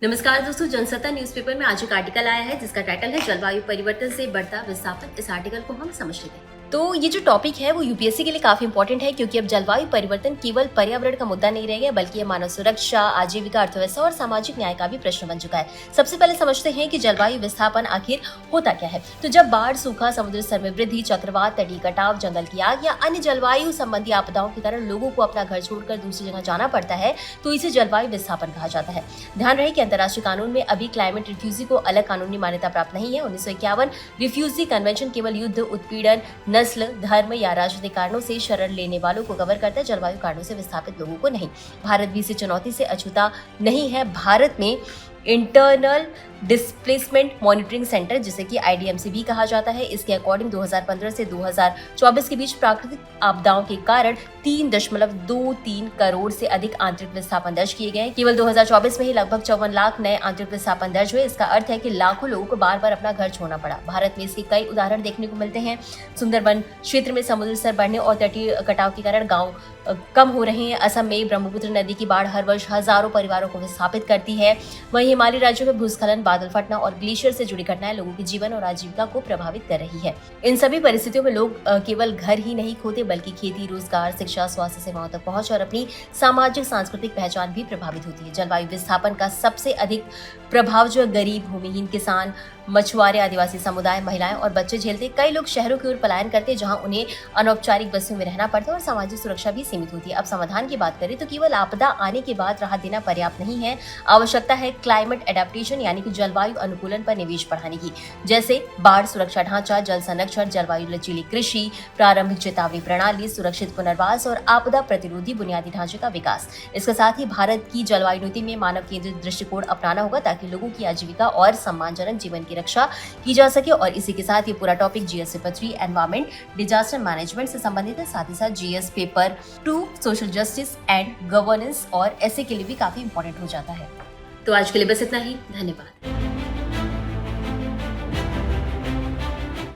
नमस्कार दोस्तों, जनसत्ता न्यूज़पेपर में आज एक आर्टिकल आया है जिसका टाइटल है जलवायु परिवर्तन से बढ़ता विस्थापन। इस आर्टिकल को हम समझ लेते हैं। तो ये जो टॉपिक है वो यूपीएससी के लिए काफी इंपॉर्टेंट है, क्योंकि अब जलवायु परिवर्तन केवल पर्यावरण का मुद्दा नहीं रह गया, बल्कि ये मानव सुरक्षा, आजीविका, अर्थव्यवस्था और सामाजिक न्याय का भी प्रश्न बन चुका है। सबसे पहले समझते हैं कि जलवायु विस्थापन आखिर होता क्या है। तो जब बाढ़, सूखा, समुद्र स्तर में वृद्धि, चक्रवात, तटीय कटाव, जंगल की आग या अन्य जलवायु संबंधी आपदाओं के कारण लोगों को अपना घर छोड़कर दूसरी जगह जाना पड़ता है, तो इसे जलवायु विस्थापन कहा जाता है। ध्यान रहे कि अंतर्राष्ट्रीय कानून में अभी क्लाइमेट रिफ्यूजी को अलग कानूनी मान्यता प्राप्त नहीं है। 1951 रिफ्यूजी कन्वेंशन केवल युद्ध, उत्पीड़न, नस्ल, धर्म या राजनीतिक कारणों से शरण लेने वालों को कवर करता है, जलवायु कारणों से विस्थापित लोगों को नहीं। भारत भी इस चुनौती से अछूता नहीं है। भारत में इंटरनल डिस्प्लेसमेंट मॉनिटरिंग सेंटर, जिसे कि आईडीएमसी भी कहा जाता है, इसके अकॉर्डिंग 2015 से 2024 के बीच प्राकृतिक आपदाओं के कारण 3.23 करोड़ से अधिक आंतरिक विस्थापन दर्ज किए गए। केवल 2024 में ही लगभग 54 लाख नए आंतरिक विस्थापन दर्ज हुए। इसका अर्थ है कि लाखों लोगों को बार बार अपना घर छोड़ना पड़ा। भारत में इसके कई उदाहरण देखने को मिलते हैं। सुंदरबन क्षेत्र में समुद्र स्तर बढ़ने और तटीय कटाव के कारण गाँव कम हो रहे हैं। असम में ब्रह्मपुत्र नदी की बाढ़ हर वर्ष हजारों परिवारों को विस्थापित करती है। वहीं हिमालयी राज्यों में भूस्खलन, बादल फटना और ग्लेशियर से जुड़ी घटनाएं लोगों के जीवन और आजीविका को प्रभावित कर रही है। इन सभी परिस्थितियों में लोग केवल घर ही नहीं खोते, बल्कि खेती, रोजगार, शिक्षा, स्वास्थ्य सेवाओं तक पहुंच और अपनी सामाजिक सांस्कृतिक पहचान भी प्रभावित होती है। जलवायु विस्थापन का सबसे अधिक प्रभाव जो गरीब, भूमिहीन किसान, मछुआरे, आदिवासी समुदाय, महिलाएं और बच्चे झेलते। कई लोग शहरों की ओर पलायन करते, जहां उन्हें अनौपचारिक बस्तियों में रहना पड़ता है और सामाजिक सुरक्षा भी सीमित होती है। अब समाधान की बात करें तो केवल आपदा आने के बाद राहत देना पर्याप्त नहीं है। आवश्यकता है क्लाइमेट एडेप्टेशन, यानी कि जलवायु अनुकूलन पर निवेश बढ़ाने की, जैसे बाढ़ सुरक्षा ढांचा, जल संरक्षण, जलवायु लचीली कृषि, प्रारंभिक चेतावनी प्रणाली, सुरक्षित पुनर्वास और आपदा प्रतिरोधी बुनियादी ढांचे का विकास। इसके साथ ही भारत की जलवायु नीति में मानव केंद्रित दृष्टिकोण अपनाना होगा, ताकि लोगों की आजीविका और सम्मानजनक जीवन की रक्षा की जा सके। और इसी के साथ ये पूरा topic GS paper 3 environment disaster management से संबंधित है। साथ ही साथ GS paper 2 social justice and governance और ऐसे के लिए भी काफी इंपॉर्टेंट हो जाता है। तो आज के लिए बस इतना ही। धन्यवाद।